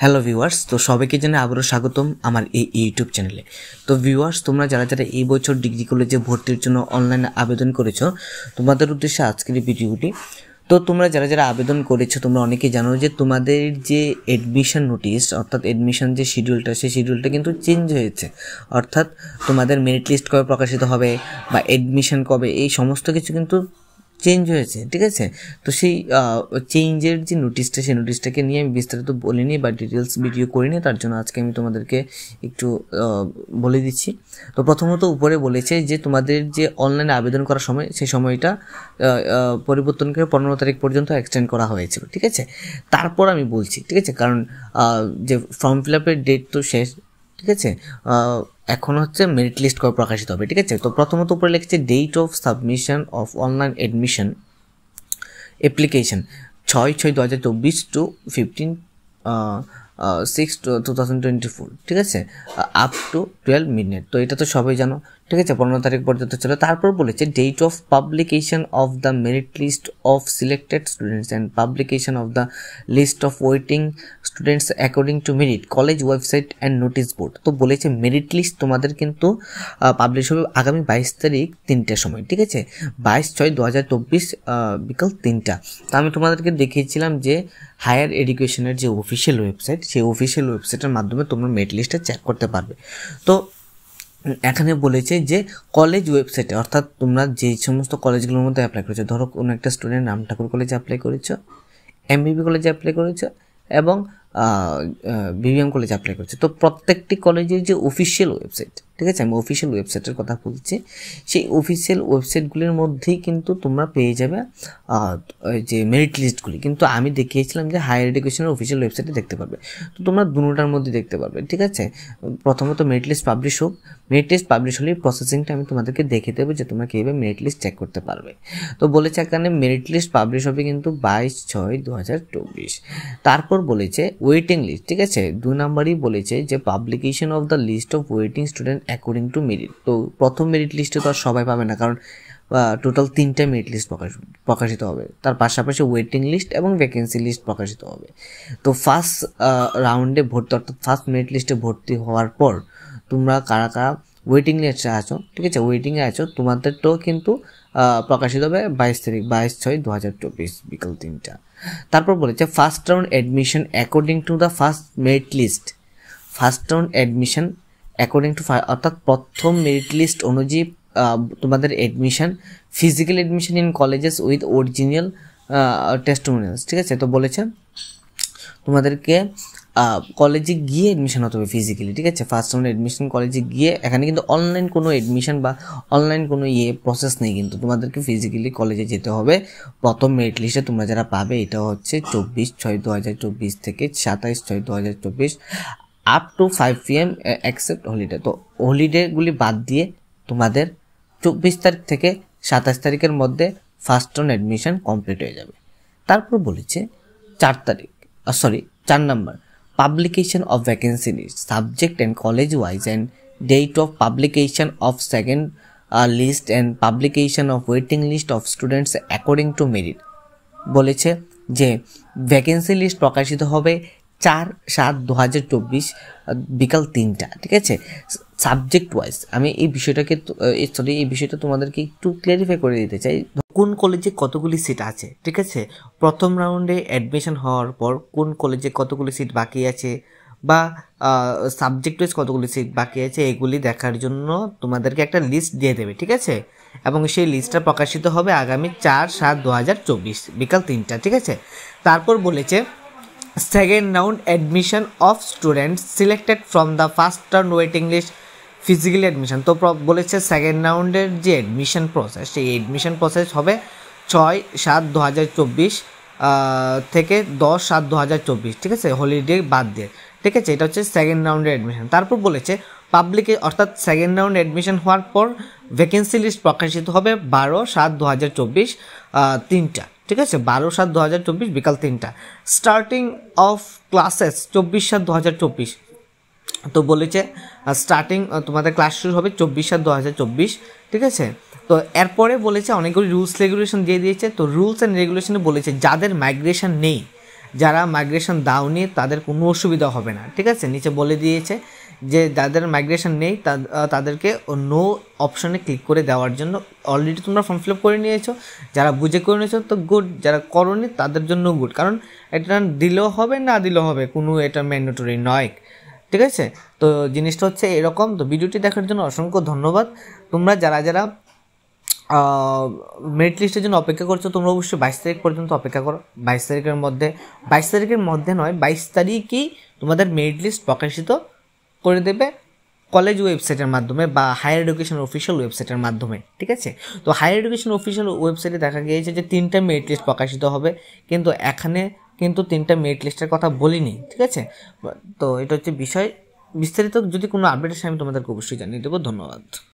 Hello viewers, তো সবাইকে জানাই আবারও স্বাগতম আমার এই ইউটিউব চ্যানেলে। তো ভিউয়ার্স, তোমরা যারা এই বছর ডিগ্রি কলেজে ভর্তির জন্য অনলাইনে আবেদন করেছো, তোমাদের উদ্দেশ্যে আজকের এই ভিডিওটি। তো তোমরা যারা আবেদন করেছো, তোমরা অনেকেই জানো যে তোমাদের যে এডমিশন নোটিশ অর্থাৎ এডমিশন যে শিডিউলটা, সেই শিডিউলটা কিন্তু চেঞ্জ হয়েছে। অর্থাৎ তোমাদের মেরিট লিস্ট কবে প্রকাশিত হবে বা এডমিশন কবে, এই সমস্ত কিছু কিন্তু চেঞ্জ হয়েছে, ঠিক আছে। তো সেই চেঞ্জের যে নোটিশটা, সেই নোটিশটাকে নিয়ে আমি বিস্তারিত বলিনি বা ডিটেলস ভিডিও করিনি, তার জন্য আজকে আমি তোমাদেরকে একটু বলে দিচ্ছি। তো প্রথমত উপরে বলেছে যে তোমাদের যে অনলাইনে আবেদন করার সময়, সেই সময়টা পরিবর্তন করে 15 তারিখ পর্যন্ত এক্সটেন্ড করা হয়েছিল, ঠিক আছে। তারপর আমি বলছি, ঠিক আছে, কারণ যে ফর্ম ফিল আপের ডেট তো শেষ, ঠিক আছে। এখন হচ্ছে মেরিট লিস্ট কবে প্রকাশিত হবে, ঠিক আছে। তো প্রথমত উপরে লিখছে date of submission of online admission application 6/6/2024 to 15/6/2024, ঠিক আছে, আপ টু 12 মিনিট। তো এটা তো সবাই জানো, ঠিক আছে, 15 তারিখ পর্যন্ত ছিল। তারপর বলেছে date of publication of the merit list of selected students and publication of the list of waiting students according to merit college website and notice board. তো বলেছে মেরিট লিস্ট তোমাদের কিন্তু পাবলিশ হবে আগামী 22 তারিখ 3টার সময়, ঠিক আছে, 22/6/2024 বিকাল 3টা। তো আমি তোমাদেরকে দেখিয়েছিলাম যে হায়ার এডুকেশনের যে অফিসিয়াল ওয়েবসাইট, সেই অফিসিয়াল ওয়েবসাইটের মাধ্যমে তোমরা মেরিট লিস্টটা চেক করতে পারবে। তো এখানে বলেছে যে কলেজ ওয়েবসাইটে, অর্থাৎ তোমরা যে সমস্ত কলেজগুলোর মধ্যে অ্যাপ্লাই করেছো, ধরো কোনো একটা স্টুডেন্ট রামঠাকুর কলেজে অ্যাপ্লাই করেছো, এমবিবি কলেজে অ্যাপ্লাই করেছো এবং বিবিএম কলেজে অ্যাপ্লাই করেছো, তো প্রত্যেকটি কলেজের যে অফিসিয়াল ওয়েবসাইট, ঠিক আছে, আমি অফিসিয়াল ওয়েবসাইটের কথা বলছি, সেই অফিসিয়াল ওয়েবসাইটগুলির মধ্যেই কিন্তু তোমরা পেয়ে যাবে যে মেরিট লিস্টগুলি। কিন্তু আমি দেখিয়েছিলাম যে হায়ার এডুকেশনের অফিসিয়াল ওয়েবসাইটে দেখতে পারবে, তো তোমরা দুটোটার মধ্যে দেখতে পারবে, ঠিক আছে। প্রথমত মেরিট লিস্ট পাবলিশ হোক, মেরিট লিস্ট পাবলিশ হলে প্রসেসিংটা আমি তোমাদেরকে দেখে দেবো যে তোমরা কীভাবে মেরিট লিস্ট চেক করতে পারবে। তো বলেছে এখানে মেরিট লিস্ট পাবলিশ হবে কিন্তু 22/6/2024। তারপর বলেছে ওয়েটিং লিস্ট, ঠিক আছে, 2 নম্বরই বলেছে যে publication of the list of waiting student according to merit. তো প্রথম মেরিট লিস্টে তো আর সবাই পাবে না, কারণ টোটাল 3টা মেরিট লিস্ট প্রকাশিত হবে, তার পাশাপাশি ওয়েটিং লিস্ট এবং ভ্যাকেন্সি লিস্ট প্রকাশিত হবে। তো ফার্স্ট রাউন্ডে ভর্তি, অর্থাৎ ফার্স্ট মেরিট লিস্টে ভর্তি হওয়ার পর তোমরা কারা ওয়েটিং লিস্টে আছো, ঠিক আছে, ওয়েটিংয়ে আছো, তোমাদেরটাও কিন্তু প্রকাশিত হবে 22 তারিখ 22/6/2024 বিকাল 3টা। তারপর বলেছে first round admission according to the first merit list, first round admission according to, অর্থাৎ প্রথম মেরিট লিস্ট অনুযায়ী তোমাদের admission, physical admission in colleges with original testimonials, ঠিক আছে। তো বলেছে তোমাদেরকে কলেজে গিয়ে অ্যাডমিশন হতে হবে ফিজিক্যালি, ঠিক আছে, ফার্স্ট রাউন্ড অ্যাডমিশন কলেজে গিয়ে। এখানে কিন্তু অনলাইন কোনো অ্যাডমিশন বা অনলাইন কোনো প্রসেস নেই, কিন্তু তোমাদেরকে ফিজিক্যালি কলেজে যেতে হবে। প্রথম মেরিট লিস্টে তোমরা যারা পাবে এটা হচ্ছে 24/6/2024 থেকে 27/6/2024 up to 5 PM accept holiday. তো হলিডেগুলি বাদ দিয়ে তোমাদের 24 তারিখ থেকে 27 তারিখের মধ্যে ফার্স্ট রাউন্ড অ্যাডমিশন কমপ্লিট হয়ে যাবে। তারপর বলেছে 4 number publication of vacancy list subject and college wise and date of publication of second list and publication of waiting list of students according to merit. বলেছে যে ভ্যাকেন্সি লিস্ট প্রকাশিত হবে 4/7/2024 বিকাল 3টা, ঠিক আছে। সাবজেক্ট ওয়াইজ আমি এই বিষয়টা তোমাদেরকে একটু ক্লিয়ারিফাই করে দিতে চাই। কোন কলেজে কতগুলি সিট আছে, ঠিক আছে, প্রথম রাউন্ডে অ্যাডমিশন হওয়ার পর কোন কলেজে কতগুলি সিট বাকি আছে বা সাবজেক্ট ওয়াইজ কতগুলি সিট বাকি আছে, এগুলি দেখার জন্য তোমাদেরকে একটা লিস্ট দিয়ে দেবে, ঠিক আছে, এবং সেই লিস্টটা প্রকাশিত হবে আগামী 4/7/2024 বিকাল 3টা, ঠিক আছে। তারপর বলেছে second round admission of students selected from the first round waiting list physically admission. তো বলেছে সেকেন্ড রাউন্ডের যে অ্যাডমিশন প্রসেস, সেই অ্যাডমিশন প্রসেস হবে 6/7/2024 থেকে 10/7/2024, ঠিক আছে, হলিডে বাদ দিয়ে, ঠিক আছে। এটা হচ্ছে সেকেন্ড রাউন্ডের অ্যাডমিশন। তারপর বলেছে অর্থাৎ সেকেন্ড রাউন্ড অ্যাডমিশন হওয়ার পর ভ্যাকেন্সি লিস্ট প্রকাশিত হবে 12/7/2024 3টা, ঠিক আছে, 12/7/2024 বিকাল 3টা। Starting of classes 24/7/2024। তো বলেছে স্টার্টিং তোমাদের ক্লাস শুরু হবে 24/7/2024, ঠিক আছে। তো এরপরে বলেছে অনেকগুলি রুলস রেগুলেশন দিয়ে দিয়েছে। তো রুলস অ্যান্ড রেগুলেশনে বলেছে যাদের মাইগ্রেশন নেই যারা মাইগ্রেশন দাওনি তাদের কোনো অসুবিধা হবে না, ঠিক আছে। নিচে বলে দিয়েছে যে যাদের মাইগ্রেশন নেই তাদেরকে নো অপশনে ক্লিক করে দেওয়ার জন্য। অলরেডি তোমরা ফর্ম ফিল আপ করে নিয়েছো, যারা বুঝে করে নিয়েছো তো গুড, যারা করোনি তাদের জন্য গুড, কারণ এটা দিলেও হবে না দিলেও হবে, কোনো এটা ম্যান্ডেটরি নয়, ঠিক আছে। তো জিনিসটা হচ্ছে এরকম। তো ভিডিওটি দেখার জন্য অসংখ্য ধন্যবাদ। তোমরা যারা যারা মেরিট লিস্টের জন্য অপেক্ষা করছো তোমরা অবশ্যই 22 তারিখ পর্যন্ত অপেক্ষা করো। 22 তারিখের মধ্যে নয়, 22 তারিখই তোমাদের মেরিট লিস্ট প্রকাশিত করে দেবে কলেজ ওয়েবসাইটের মাধ্যমে বা হায়ার এডুকেশন অফিসিয়াল ওয়েবসাইটের মাধ্যমে, ঠিক আছে। তো হায়ার এডুকেশন অফিসিয়াল ওয়েবসাইটে দেখা গিয়েছে যে 3টা মেরিট লিস্ট প্রকাশিত হবে, কিন্তু এখানে কিন্তু 3টা মেরিট লিস্টের কথা বলিনি, ঠিক আছে। তো এটা হচ্ছে বিষয়। বিস্তারিত যদি কোনো আপডেট আসে আমি তোমাদেরকে অবশ্যই জানিয়ে দেবো। ধন্যবাদ।